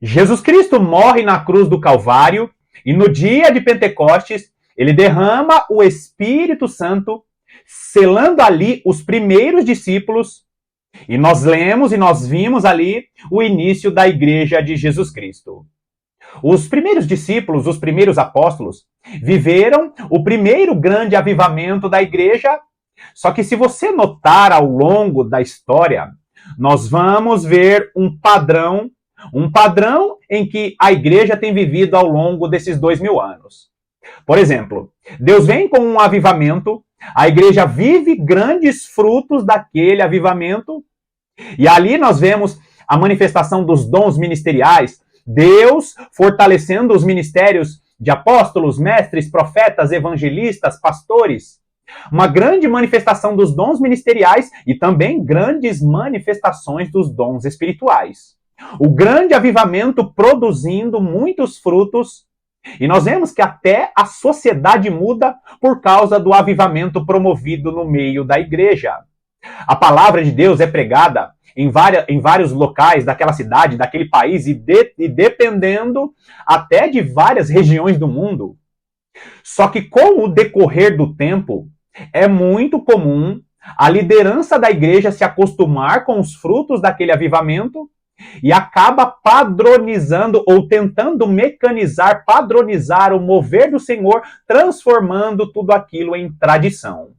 Jesus Cristo morre na cruz do Calvário e no dia de Pentecostes ele derrama o Espírito Santo, selando ali os primeiros discípulos. E nós lemos e nós vimos ali o início da igreja de Jesus Cristo. Os primeiros discípulos, os primeiros apóstolos, viveram o primeiro grande avivamento da igreja. Só que se você notar ao longo da história, nós vamos ver um padrão em que a igreja tem vivido ao longo desses 2000 anos. Por exemplo, Deus vem com um avivamento, a igreja vive grandes frutos daquele avivamento, e ali nós vemos a manifestação dos dons ministeriais, Deus fortalecendo os ministérios de apóstolos, mestres, profetas, evangelistas, pastores. Uma grande manifestação dos dons ministeriais e também grandes manifestações dos dons espirituais. O grande avivamento produzindo muitos frutos. E nós vemos que até a sociedade muda por causa do avivamento promovido no meio da igreja. A palavra de Deus é pregada em vários locais daquela cidade, daquele país, e dependendo até de várias regiões do mundo. Só que com o decorrer do tempo, é muito comum a liderança da igreja se acostumar com os frutos daquele avivamento e acaba padronizando ou tentando mecanizar, padronizar o mover do Senhor, transformando tudo aquilo em tradição.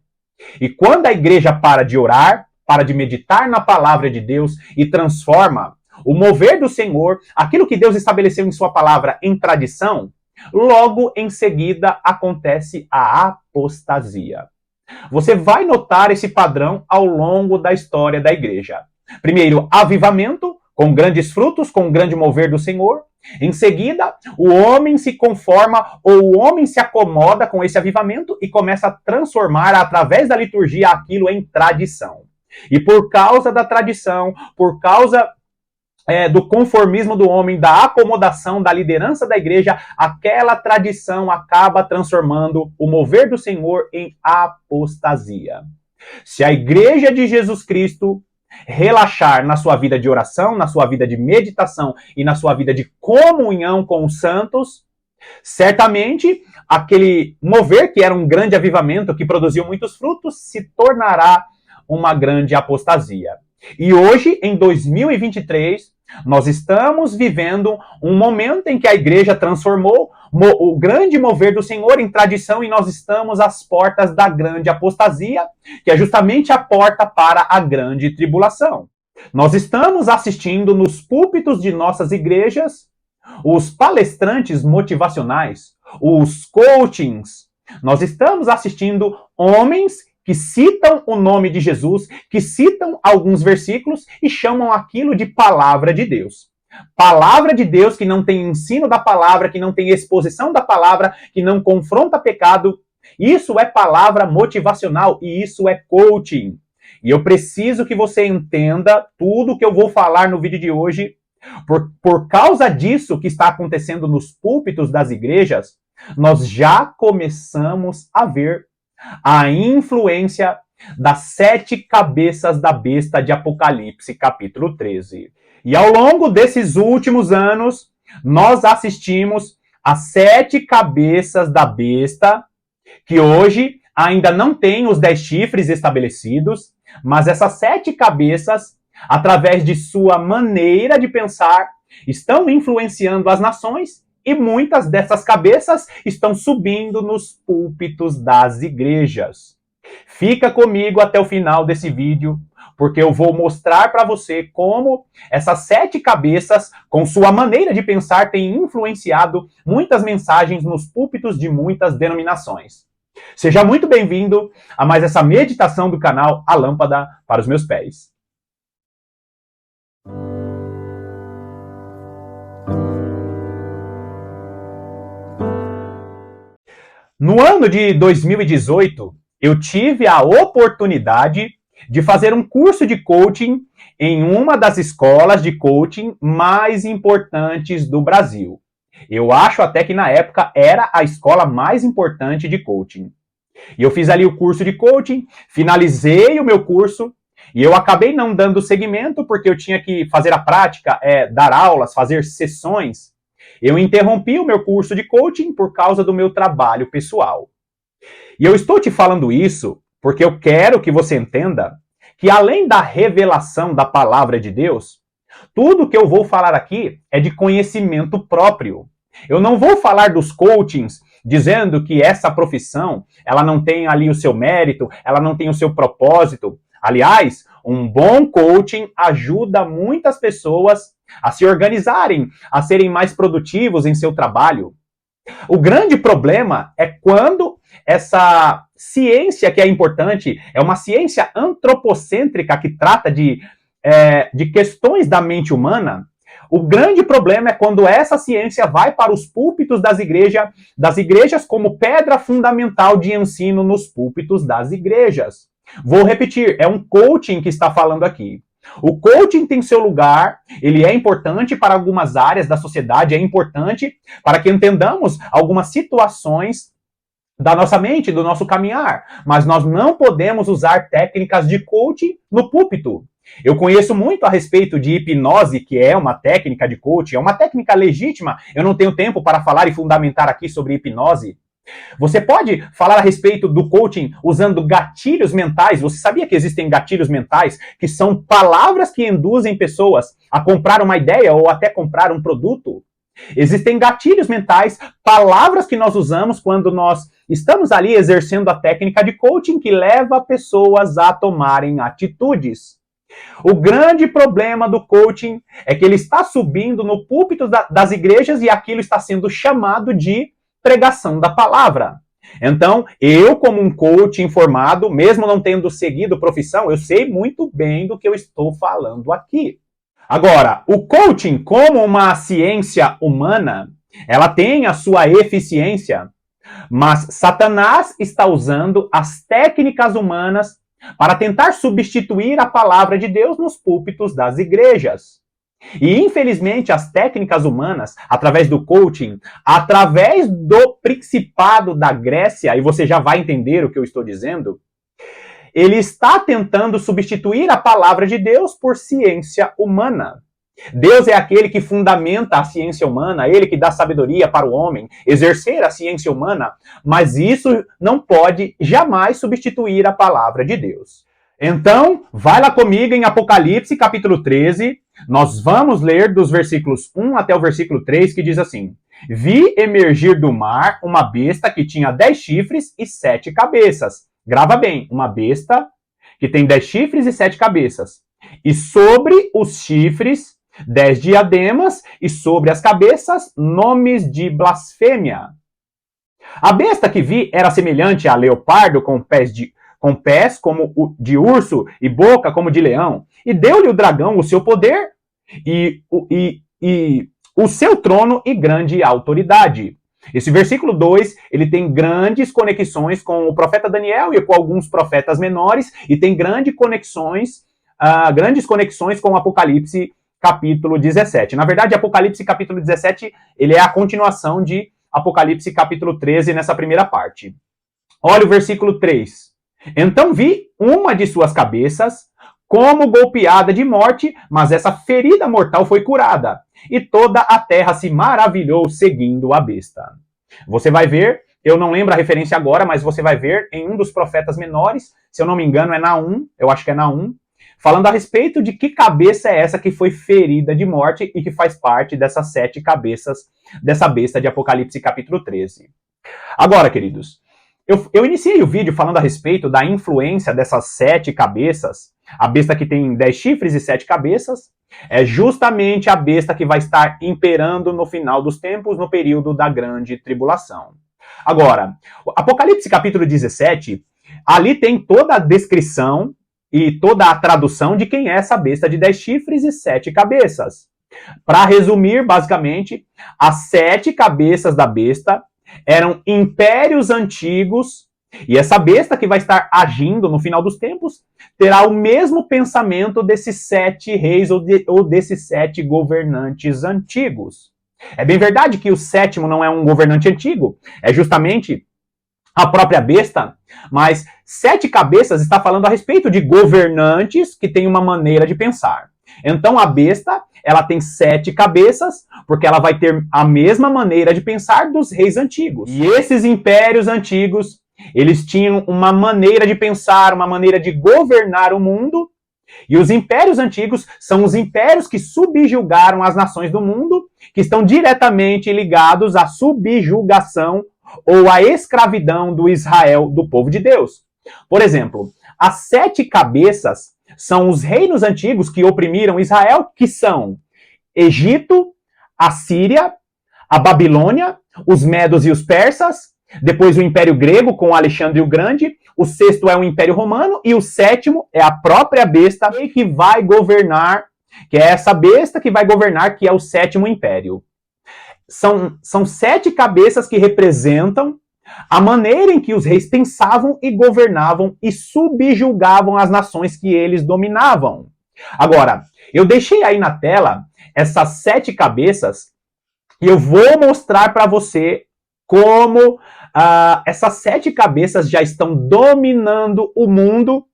E quando a igreja para de orar, para de meditar na palavra de Deus e transforma o mover do Senhor, aquilo que Deus estabeleceu em sua palavra, em tradição, logo em seguida acontece a apostasia. Você vai notar esse padrão ao longo da história da igreja. Primeiro, avivamento, com grandes frutos, com grande mover do Senhor. Em seguida, o homem se conforma ou o homem se acomoda com esse avivamento e começa a transformar, através da liturgia, aquilo em tradição. E por causa da tradição, por causa do conformismo do homem, da acomodação, da liderança da igreja, aquela tradição acaba transformando o mover do Senhor em apostasia. Se a igreja de Jesus Cristo relaxar na sua vida de oração, na sua vida de meditação e na sua vida de comunhão com os santos, certamente aquele mover que era um grande avivamento, que produziu muitos frutos, se tornará uma grande apostasia. E hoje, em 2023, nós estamos vivendo um momento em que a igreja transformou o grande mover do Senhor em tradição e nós estamos às portas da grande apostasia, que é justamente a porta para a grande tribulação. Nós estamos assistindo nos púlpitos de nossas igrejas os palestrantes motivacionais, os coachings. Nós estamos assistindo homens que citam o nome de Jesus, que citam alguns versículos e chamam aquilo de palavra de Deus. Palavra de Deus que não tem ensino da palavra, que não tem exposição da palavra, que não confronta pecado. Isso é palavra motivacional e isso é coaching. E eu preciso que você entenda tudo que eu vou falar no vídeo de hoje. Por causa disso que está acontecendo nos púlpitos das igrejas, nós já começamos a ver a influência das 7 cabeças da besta de Apocalipse, capítulo 13. E ao longo desses últimos anos, nós assistimos as 7 cabeças da besta, que hoje ainda não tem os 10 chifres estabelecidos, mas essas 7 cabeças, através de sua maneira de pensar, estão influenciando as nações. E muitas dessas cabeças estão subindo nos púlpitos das igrejas. Fica comigo até o final desse vídeo, porque eu vou mostrar para você como essas 7 cabeças, com sua maneira de pensar, têm influenciado muitas mensagens nos púlpitos de muitas denominações. Seja muito bem-vindo a mais essa meditação do canal A Lâmpada para os Meus Pés. No ano de 2018, eu tive a oportunidade de fazer um curso de coaching em uma das escolas de coaching mais importantes do Brasil. Eu acho até que na época era a escola mais importante de coaching. E eu fiz ali o curso de coaching, finalizei o meu curso E eu acabei não dando seguimento porque eu tinha que fazer a prática, dar aulas, fazer sessões. Eu interrompi o meu curso de coaching por causa do meu trabalho pessoal. E eu estou te falando isso porque eu quero que você entenda que além da revelação da palavra de Deus, tudo que eu vou falar aqui é de conhecimento próprio. Eu não vou falar dos coachings dizendo que essa profissão, ela não tem ali o seu mérito, ela não tem o seu propósito. Aliás, um bom coaching ajuda muitas pessoas a se organizarem, a serem mais produtivos em seu trabalho. O grande problema é quando essa ciência que é importante é uma ciência antropocêntrica que trata de questões da mente humana. O grande problema é quando essa ciência vai para os púlpitos das igrejas como pedra fundamental de ensino nos púlpitos das igrejas. Vou repetir, é um coaching que está falando aqui. O coaching tem seu lugar, ele é importante para algumas áreas da sociedade, é importante para que entendamos algumas situações da nossa mente, do nosso caminhar, mas nós não podemos usar técnicas de coaching no púlpito. Eu conheço muito a respeito de hipnose, que é uma técnica de coaching, é uma técnica legítima, eu não tenho tempo para falar e fundamentar aqui sobre hipnose. Você pode falar a respeito do coaching usando gatilhos mentais. Você sabia que existem gatilhos mentais, que são palavras que induzem pessoas a comprar uma ideia ou até comprar um produto? Existem gatilhos mentais, palavras que nós usamos quando nós estamos ali exercendo a técnica de coaching que leva pessoas a tomarem atitudes. O grande problema do coaching é que ele está subindo no púlpito das igrejas e aquilo está sendo chamado de pregação da palavra. Então, eu como um coach informado, mesmo não tendo seguido profissão, eu sei muito bem do que eu estou falando aqui. Agora, o coaching como uma ciência humana, ela tem a sua eficiência, mas Satanás está usando as técnicas humanas para tentar substituir a palavra de Deus nos púlpitos das igrejas. E, infelizmente, as técnicas humanas, através do coaching, através do principado da Grécia, e você já vai entender o que eu estou dizendo, ele está tentando substituir a palavra de Deus por ciência humana. Deus é aquele que fundamenta a ciência humana, ele que dá sabedoria para o homem exercer a ciência humana, mas isso não pode jamais substituir a palavra de Deus. Então, vai lá comigo em Apocalipse, capítulo 13, nós vamos ler dos versículos 1 até o versículo 3, que diz assim: Vi emergir do mar uma besta que tinha 10 chifres e 7 cabeças. Grava bem, uma besta que tem 10 chifres e 7 cabeças. E sobre os chifres 10 diademas, e sobre as cabeças, nomes de blasfêmia. A besta que vi era semelhante a leopardo, com pés como de urso e boca como de leão. E deu-lhe o dragão o seu poder e o seu trono e grande autoridade. Esse versículo 2, ele tem grandes conexões com o profeta Daniel e com alguns profetas menores, e tem grandes conexões com o Apocalipse capítulo 17. Na verdade, Apocalipse capítulo 17, ele é a continuação de Apocalipse capítulo 13 nessa primeira parte. Olha o versículo 3. Então vi uma de suas cabeças como golpeada de morte, mas essa ferida mortal foi curada, e toda a terra se maravilhou seguindo a besta. Você vai ver, eu não lembro a referência agora, mas você vai ver em um dos profetas menores, se eu não me engano é Naum, eu acho que é Naum, falando a respeito de que cabeça é essa que foi ferida de morte e que faz parte dessas 7 cabeças dessa besta de Apocalipse capítulo 13. Agora, queridos, eu iniciei o vídeo falando a respeito da influência dessas 7 cabeças. A besta que tem 10 chifres e 7 cabeças é justamente a besta que vai estar imperando no final dos tempos, no período da grande tribulação. Agora, Apocalipse capítulo 17, ali tem toda a descrição e toda a tradução de quem é essa besta de 10 chifres e 7 cabeças. Para resumir, basicamente, as 7 cabeças da besta eram impérios antigos, e essa besta que vai estar agindo no final dos tempos terá o mesmo pensamento desses 7 reis ou desses 7 governantes antigos. É bem verdade que o sétimo não é um governante antigo, é justamente a própria besta, mas 7 cabeças está falando a respeito de governantes que têm uma maneira de pensar. Então a besta, ela tem 7 cabeças, porque ela vai ter a mesma maneira de pensar dos reis antigos. E esses impérios antigos, eles tinham uma maneira de pensar, uma maneira de governar o mundo. E os impérios antigos são os impérios que subjugaram as nações do mundo, que estão diretamente ligados à subjugação ou à escravidão do Israel, do povo de Deus. Por exemplo, as 7 cabeças são os reinos antigos que oprimiram Israel, que são Egito, a Síria, a Babilônia, os medos e os persas, depois o Império Grego com Alexandre o Grande, o 6º é o Império Romano e o 7º é a própria besta que vai governar, que é essa besta que vai governar, que é o 7º Império. São 7 cabeças que representam a maneira em que os reis pensavam e governavam e subjugavam as nações que eles dominavam. Agora, eu deixei aí na tela essas 7 cabeças e eu vou mostrar para você como essas 7 cabeças já estão dominando o mundo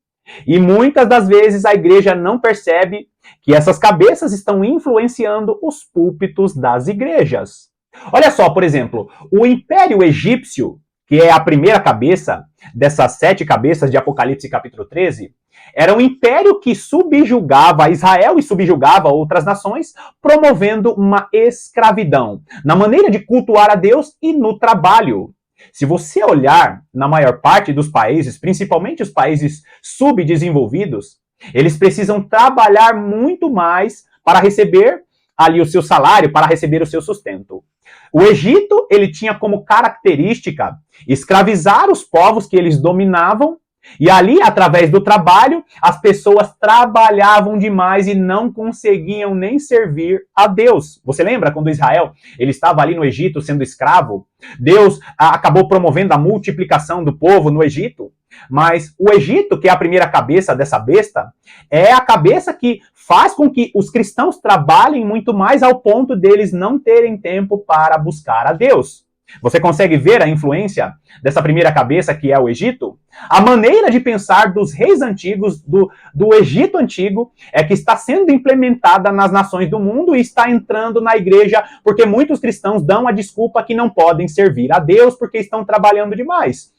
e muitas das vezes a igreja não percebe que essas cabeças estão influenciando os púlpitos das igrejas. Olha só, por exemplo, o Império Egípcio, que é a primeira cabeça dessas 7 cabeças de Apocalipse capítulo 13, era um império que subjugava Israel e subjugava outras nações, promovendo uma escravidão na maneira de cultuar a Deus e no trabalho. Se você olhar na maior parte dos países, principalmente os países subdesenvolvidos, eles precisam trabalhar muito mais para receber ali o seu salário, para receber o seu sustento. O Egito, ele tinha como característica escravizar os povos que eles dominavam, e ali, através do trabalho, as pessoas trabalhavam demais e não conseguiam nem servir a Deus. Você lembra quando Israel ele estava ali no Egito sendo escravo? Deus acabou promovendo a multiplicação do povo no Egito. Mas o Egito, que é a primeira cabeça dessa besta, é a cabeça que faz com que os cristãos trabalhem muito mais ao ponto deles não terem tempo para buscar a Deus. Você consegue ver a influência dessa primeira cabeça que é o Egito? A maneira de pensar dos reis antigos, do Egito antigo, é que está sendo implementada nas nações do mundo e está entrando na igreja, porque muitos cristãos dão a desculpa que não podem servir a Deus porque estão trabalhando demais.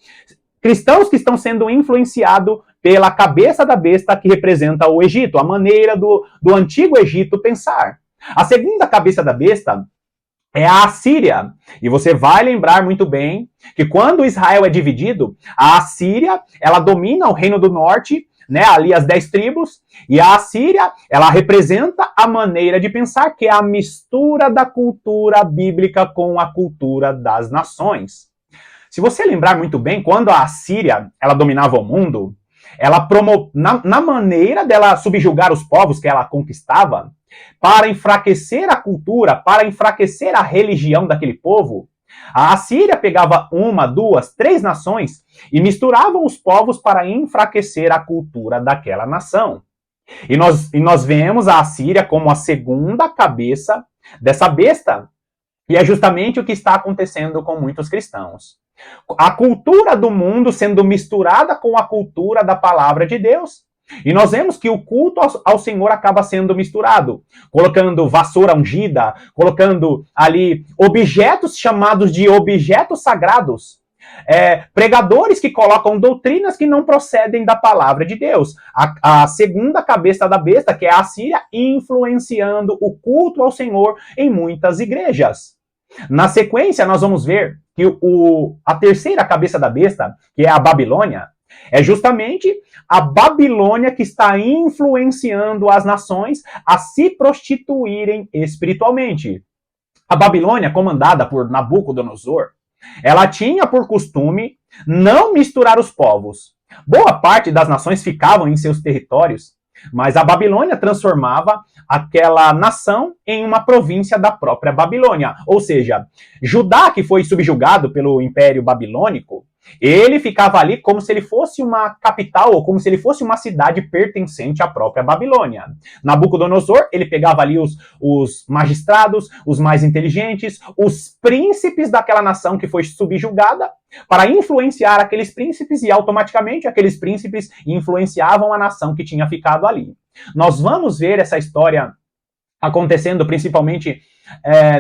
Cristãos que estão sendo influenciados pela cabeça da besta que representa o Egito, a maneira do antigo Egito pensar. A segunda cabeça da besta é a Assíria. E você vai lembrar muito bem que quando Israel é dividido, a Assíria, ela domina o reino do norte, né, ali as 10 tribos, e a Assíria, ela representa a maneira de pensar, que é a mistura da cultura bíblica com a cultura das nações. Se você lembrar muito bem, quando a Assíria, ela dominava o mundo, ela na maneira dela subjugar os povos que ela conquistava, para enfraquecer a cultura, para enfraquecer a religião daquele povo, a Assíria pegava 1, 2, 3 nações e misturava os povos para enfraquecer a cultura daquela nação. E nós vemos a Assíria como a segunda cabeça dessa besta. E é justamente o que está acontecendo com muitos cristãos. A cultura do mundo sendo misturada com a cultura da palavra de Deus. E nós vemos que o culto ao Senhor acaba sendo misturado, colocando vassoura ungida, colocando ali objetos chamados de objetos sagrados. Pregadores que colocam doutrinas que não procedem da palavra de Deus. A segunda cabeça da besta, que é a Assíria, influenciando o culto ao Senhor em muitas igrejas. Na sequência, nós vamos ver que a terceira cabeça da besta, que é a Babilônia, é justamente a Babilônia que está influenciando as nações a se prostituírem espiritualmente. A Babilônia, comandada por Nabucodonosor, ela tinha por costume não misturar os povos. Boa parte das nações ficavam em seus territórios, mas a Babilônia transformava aquela nação em uma província da própria Babilônia. Ou seja, Judá, que foi subjugado pelo Império Babilônico, Ele ficava ali como se ele fosse uma capital, ou como se ele fosse uma cidade pertencente à própria Babilônia. Nabucodonosor, ele pegava ali os magistrados, os mais inteligentes, os príncipes daquela nação que foi subjugada, para influenciar aqueles príncipes, e automaticamente aqueles príncipes influenciavam a nação que tinha ficado ali. Nós vamos ver essa história acontecendo principalmente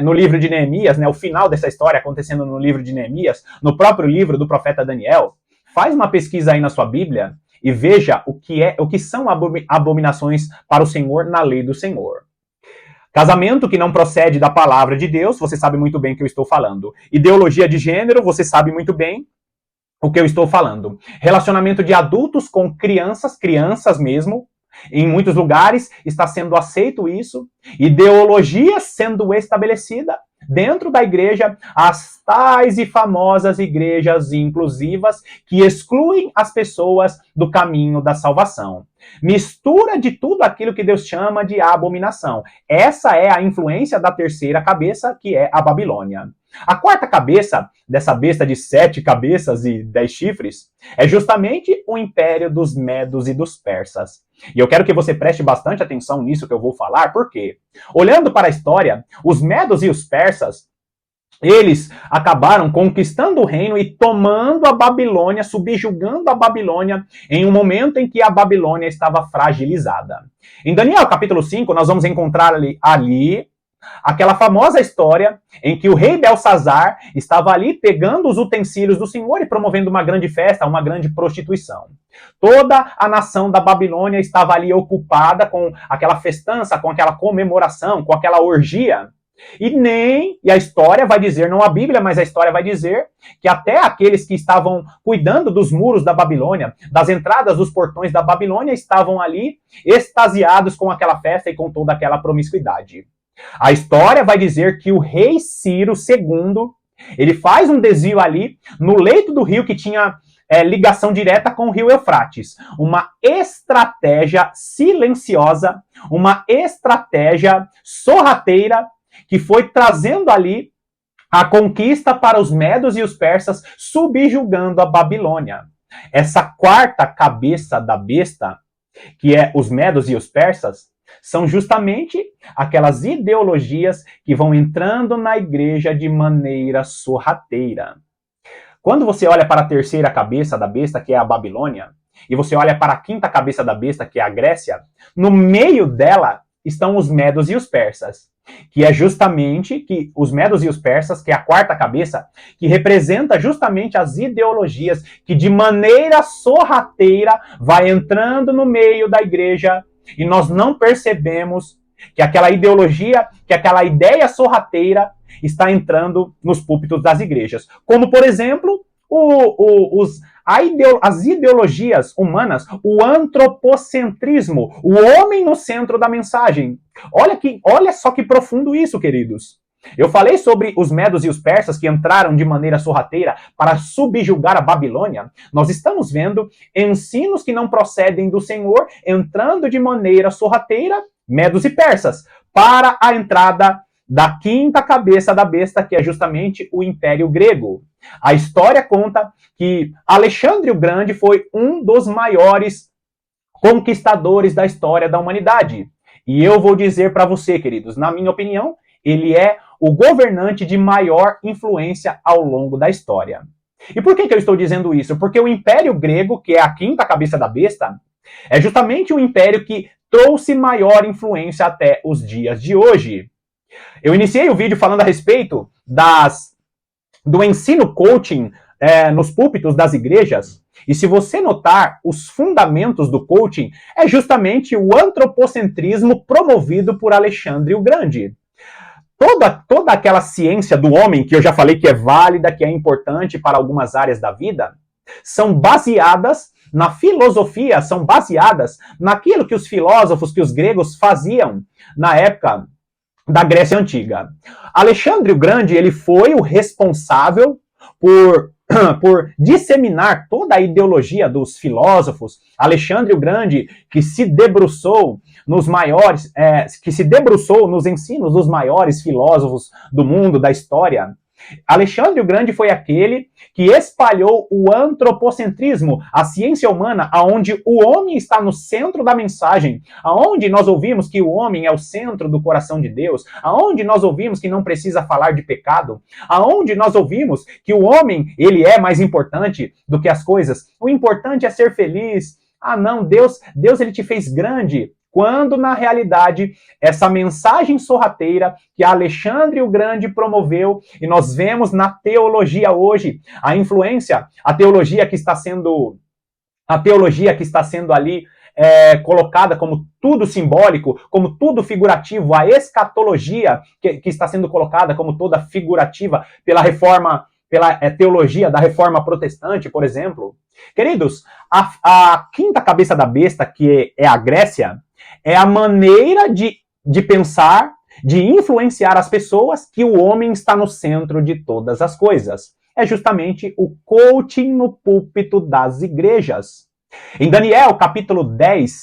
no livro de Neemias, né, o final dessa história acontecendo no livro de Neemias, no próprio livro do profeta Daniel. Faz uma pesquisa aí na sua Bíblia e veja o que são abominações para o Senhor na lei do Senhor. Casamento que não procede da palavra de Deus, você sabe muito bem o que eu estou falando. Ideologia de gênero, você sabe muito bem o que eu estou falando. Relacionamento de adultos com crianças mesmo. Em muitos lugares está sendo aceito isso. Ideologia sendo estabelecida dentro da igreja, as tais e famosas igrejas inclusivas que excluem as pessoas do caminho da salvação. Mistura de tudo aquilo que Deus chama de abominação. Essa é a influência da terceira cabeça, que é a Babilônia. A quarta cabeça, dessa besta de 7 cabeças e 10 chifres, é justamente o império dos medos e dos persas. E eu quero que você preste bastante atenção nisso que eu vou falar, porque, olhando para a história, os medos e os persas, eles acabaram conquistando o reino e tomando a Babilônia, subjugando a Babilônia em um momento em que a Babilônia estava fragilizada. Em Daniel capítulo 5, nós vamos encontrar ali aquela famosa história em que o rei Belsazar estava ali pegando os utensílios do Senhor e promovendo uma grande festa, uma grande prostituição. Toda a nação da Babilônia estava ali ocupada com aquela festança, com aquela comemoração, com aquela orgia. E a história vai dizer, não a Bíblia, mas a história vai dizer que até aqueles que estavam cuidando dos muros da Babilônia, das entradas dos portões da Babilônia, estavam ali extasiados com aquela festa e com toda aquela promiscuidade. A história vai dizer que o rei Ciro II, ele faz um desvio ali no leito do rio que tinha ligação direta com o rio Eufrates. Uma estratégia silenciosa, uma estratégia sorrateira que foi trazendo ali a conquista para os medos e os persas, subjugando a Babilônia. Essa quarta cabeça da besta, que é os medos e os persas, são justamente aquelas ideologias que vão entrando na igreja de maneira sorrateira. Quando você olha para a terceira cabeça da besta, que é a Babilônia, e você olha para a quinta cabeça da besta, que é a Grécia, no meio dela estão os medos e os persas, que é justamente que os medos e os persas, que é a quarta cabeça, que representa justamente as ideologias que de maneira sorrateira vai entrando no meio da igreja e nós não percebemos que aquela ideologia, que aquela ideia sorrateira está entrando nos púlpitos das igrejas. Como, por exemplo, as ideologias humanas, o antropocentrismo, o homem no centro da mensagem. Olha só que profundo isso, queridos. Eu falei sobre os medos e os persas que entraram de maneira sorrateira para subjugar a Babilônia. Nós estamos vendo ensinos que não procedem do Senhor entrando de maneira sorrateira, medos e persas, para a entrada da quinta cabeça da besta, que é justamente o Império Grego. A história conta que Alexandre o Grande foi um dos maiores conquistadores da história da humanidade. E eu vou dizer para você, queridos, na minha opinião, ele é o governante de maior influência ao longo da história. E por que eu estou dizendo isso? Porque o Império Grego, que é a quinta cabeça da besta, é justamente o império que trouxe maior influência até os dias de hoje. Eu iniciei o vídeo falando a respeito do ensino coaching nos púlpitos das igrejas. E se você notar, os fundamentos do coaching é justamente o antropocentrismo promovido por Alexandre o Grande. Toda aquela ciência do homem, que eu já falei que é válida, que é importante para algumas áreas da vida, são baseadas na filosofia, são baseadas naquilo que os filósofos, que os gregos faziam na época da Grécia Antiga. Alexandre o Grande, ele foi o responsável por disseminar toda a ideologia dos filósofos. Alexandre o Grande, que se debruçou nos ensinos dos maiores filósofos do mundo, da história. Alexandre o Grande foi aquele que espalhou o antropocentrismo, a ciência humana, aonde o homem está no centro da mensagem, aonde nós ouvimos que o homem é o centro do coração de Deus, aonde nós ouvimos que não precisa falar de pecado, aonde nós ouvimos que o homem, ele é mais importante do que as coisas, o importante é ser feliz. Ah, não, Deus ele te fez grande. Quando, na realidade, essa mensagem sorrateira que Alexandre o Grande promoveu, e nós vemos na teologia hoje, a influência, a teologia que está sendo ali colocada como tudo simbólico, como tudo figurativo, a escatologia que está sendo colocada como toda figurativa pela reforma, pela teologia da reforma protestante, por exemplo. Queridos, a quinta cabeça da besta, que é a Grécia, é a maneira de pensar, de influenciar as pessoas que o homem está no centro de todas as coisas. É justamente o coaching no púlpito das igrejas. Em Daniel, capítulo 10,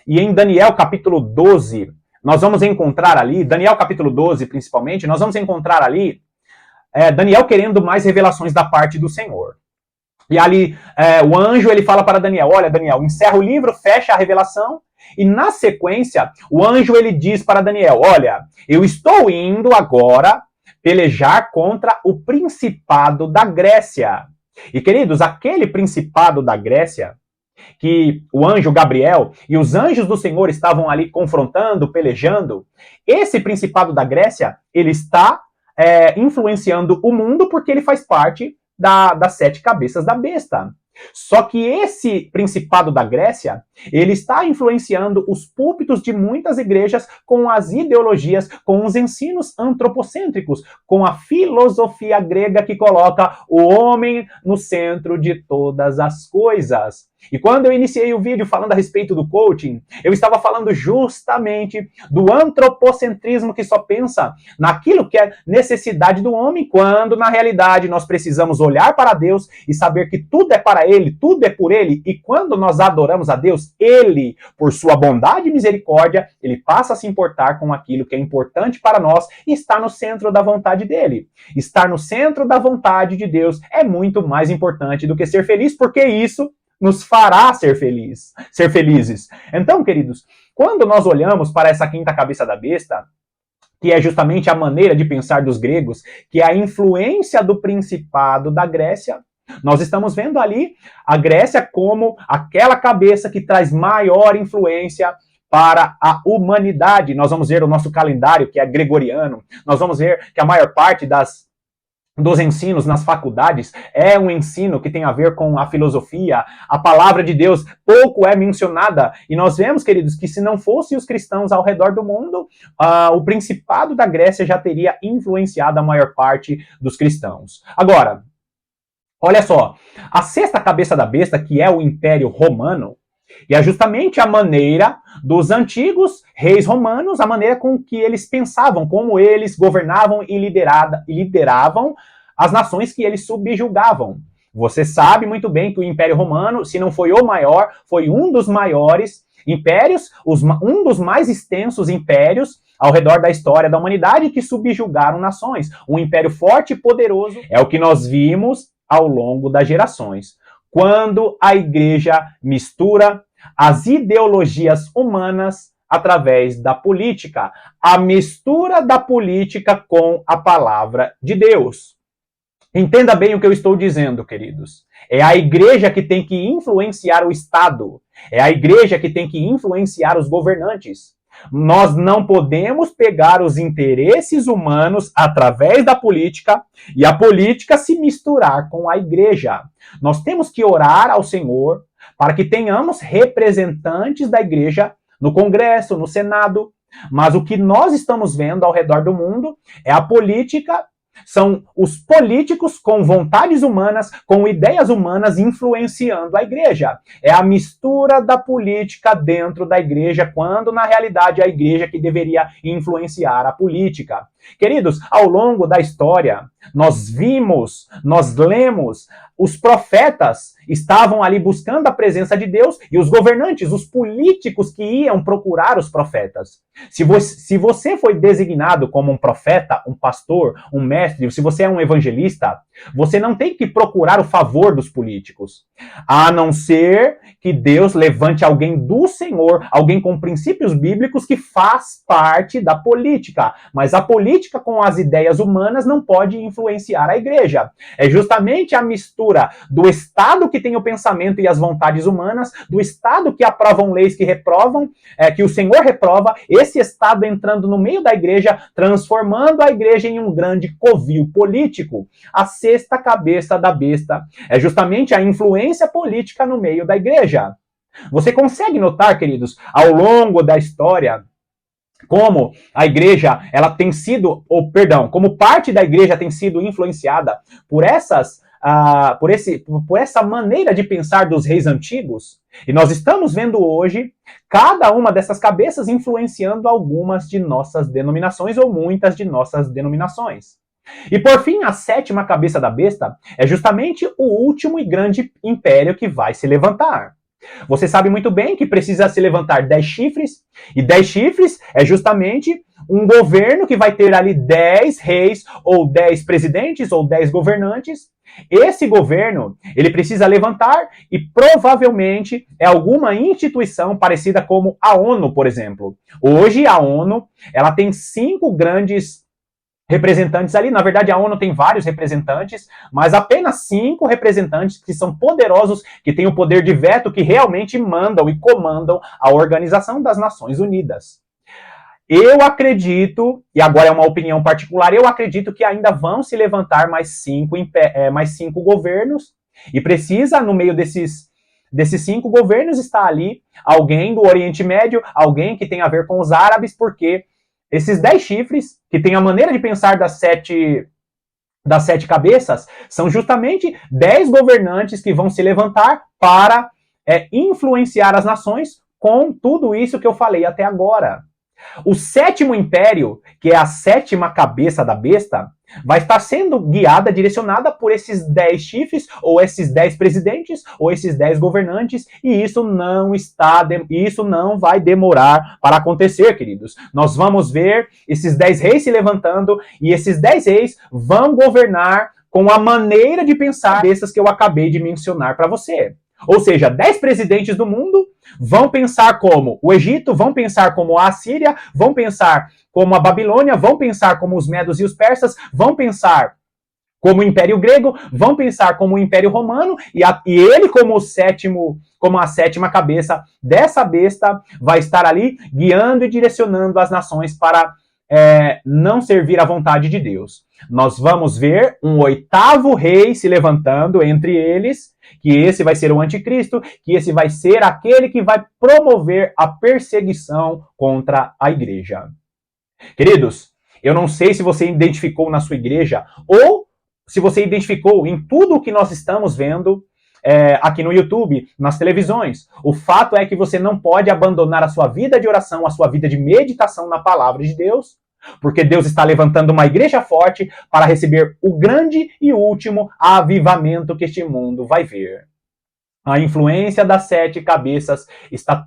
e em Daniel, capítulo 12, nós vamos encontrar ali, Daniel, capítulo 12, principalmente, nós vamos encontrar ali Daniel querendo mais revelações da parte do Senhor. E ali, o anjo, ele fala para Daniel, olha, Daniel, encerra o livro, fecha a revelação, e na sequência, o anjo, ele diz para Daniel, olha, eu estou indo agora pelejar contra o principado da Grécia. E, queridos, aquele principado da Grécia, que o anjo Gabriel e os anjos do Senhor estavam ali confrontando, pelejando, esse principado da Grécia, ele está influenciando o mundo porque ele faz parte das 7 cabeças da besta. Só que esse principado da Grécia, ele está influenciando os púlpitos de muitas igrejas com as ideologias, com os ensinos antropocêntricos, com a filosofia grega que coloca o homem no centro de todas as coisas. E quando eu iniciei o vídeo falando a respeito do coaching, eu estava falando justamente do antropocentrismo que só pensa naquilo que é necessidade do homem, quando na realidade nós precisamos olhar para Deus e saber que tudo é para Ele, tudo é por Ele, e quando nós adoramos a Deus, Ele, por sua bondade e misericórdia, Ele passa a se importar com aquilo que é importante para nós e está no centro da vontade dEle. Estar no centro da vontade de Deus é muito mais importante do que ser feliz, porque isso nos fará ser felizes. Então, queridos, quando nós olhamos para essa quinta cabeça da besta, que é justamente a maneira de pensar dos gregos, que é a influência do principado da Grécia, nós estamos vendo ali a Grécia como aquela cabeça que traz maior influência para a humanidade. Nós vamos ver o nosso calendário, que é gregoriano, nós vamos ver que a maior parte dos ensinos nas faculdades é um ensino que tem a ver com a filosofia, a palavra de Deus pouco é mencionada, e nós vemos, queridos, que se não fossem os cristãos ao redor do mundo, o principado da Grécia já teria influenciado a maior parte dos cristãos. Agora, olha só, a sexta cabeça da besta, que é o Império Romano, e é justamente a maneira dos antigos reis romanos, a maneira com que eles pensavam, como eles governavam e lideravam as nações que eles subjugavam. Você sabe muito bem que o Império Romano, se não foi o maior, foi um dos maiores impérios, um dos mais extensos impérios ao redor da história da humanidade que subjugaram nações. Um império forte e poderoso é o que nós vimos ao longo das gerações. Quando a igreja mistura as ideologias humanas através da política, a mistura da política com a palavra de Deus. Entenda bem o que eu estou dizendo, queridos. É a igreja que tem que influenciar o Estado. É a igreja que tem que influenciar os governantes. Nós não podemos pegar os interesses humanos através da política e a política se misturar com a igreja. Nós temos que orar ao Senhor para que tenhamos representantes da igreja no Congresso, no Senado. Mas o que nós estamos vendo ao redor do mundo é a política. São os políticos com vontades humanas, com ideias humanas influenciando a igreja. É a mistura da política dentro da igreja, quando na realidade é a igreja que deveria influenciar a política. Queridos, ao longo da história, nós vimos, nós lemos, os profetas estavam ali buscando a presença de Deus e os governantes, os políticos que iam procurar os profetas. Se você foi designado como um profeta, um pastor, um mestre, se você é um evangelista, você não tem que procurar o favor dos políticos, a não ser que Deus levante alguém do Senhor, alguém com princípios bíblicos que faz parte da política. Mas a política com as ideias humanas não pode influenciar a igreja. É justamente a mistura do Estado que tem o pensamento e as vontades humanas, do Estado que aprovam leis que reprovam, que o Senhor reprova, esse Estado entrando no meio da igreja, transformando a igreja em um grande covil político. A sexta cabeça da besta é justamente a influência política no meio da igreja. Você consegue notar, queridos, ao longo da história, como a igreja, ela tem sido, como parte da igreja tem sido influenciada por por essa maneira de pensar dos reis antigos. E nós estamos vendo hoje cada uma dessas cabeças influenciando algumas de nossas denominações ou muitas de nossas denominações. E por fim, a sétima cabeça da besta é justamente o último e grande império que vai se levantar. Você sabe muito bem que precisa se levantar 10 chifres, e 10 chifres é justamente um governo que vai ter ali 10 reis, ou 10 presidentes, ou 10 governantes. Esse governo, ele precisa levantar e provavelmente é alguma instituição parecida como a ONU, por exemplo. Hoje a ONU, ela tem 5 grandes representantes ali. Na verdade, a ONU tem vários representantes, mas apenas 5 representantes que são poderosos, que têm o poder de veto, que realmente mandam e comandam a Organização das Nações Unidas. Eu acredito, e agora é uma opinião particular, eu acredito que ainda vão se levantar mais 5 governos, e precisa, no meio desses 5 governos, estar ali alguém do Oriente Médio, alguém que tem a ver com os árabes, porque esses 10 chifres, que tem a maneira de pensar das sete cabeças, são justamente 10 governantes que vão se levantar para influenciar as nações com tudo isso que eu falei até agora. O sétimo império, que é a sétima cabeça da besta, vai estar sendo guiada, direcionada por esses 10 chifres, ou esses 10 presidentes, ou esses 10 governantes, e isso não vai demorar para acontecer, queridos. Nós vamos ver esses 10 reis se levantando, e esses 10 reis vão governar com a maneira de pensar dessas que eu acabei de mencionar para você. Ou seja, 10 presidentes do mundo vão pensar como o Egito, vão pensar como a Assíria, vão pensar como a Babilônia, vão pensar como os medos e os persas, vão pensar como o Império Grego, vão pensar como o Império Romano, e ele como a sétima cabeça dessa besta vai estar ali guiando e direcionando as nações para não servir à vontade de Deus. Nós vamos ver um 8º rei se levantando entre eles, que esse vai ser o anticristo, que esse vai ser aquele que vai promover a perseguição contra a igreja. Queridos, eu não sei se você identificou na sua igreja ou se você identificou em tudo o que nós estamos vendo aqui no YouTube, nas televisões. O fato é que você não pode abandonar a sua vida de oração, a sua vida de meditação na palavra de Deus, porque Deus está levantando uma igreja forte para receber o grande e último avivamento que este mundo vai ver. A influência das 7 cabeças está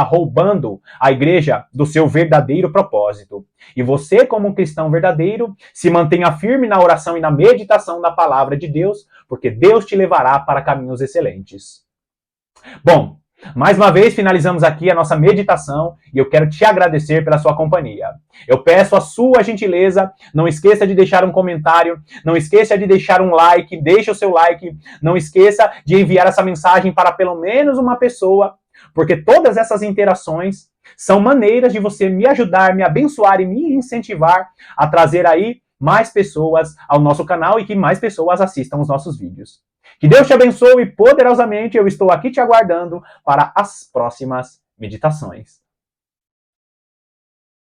roubando a igreja do seu verdadeiro propósito. E você, como um cristão verdadeiro, se mantenha firme na oração e na meditação da palavra de Deus, porque Deus te levará para caminhos excelentes. Bom, mais uma vez finalizamos aqui a nossa meditação e eu quero te agradecer pela sua companhia. Eu peço a sua gentileza, não esqueça de deixar um comentário, não esqueça de deixar um like, deixe o seu like, não esqueça de enviar essa mensagem para pelo menos uma pessoa, porque todas essas interações são maneiras de você me ajudar, me abençoar e me incentivar a trazer aí mais pessoas ao nosso canal e que mais pessoas assistam os nossos vídeos. Que Deus te abençoe poderosamente. Eu estou aqui te aguardando para as próximas meditações.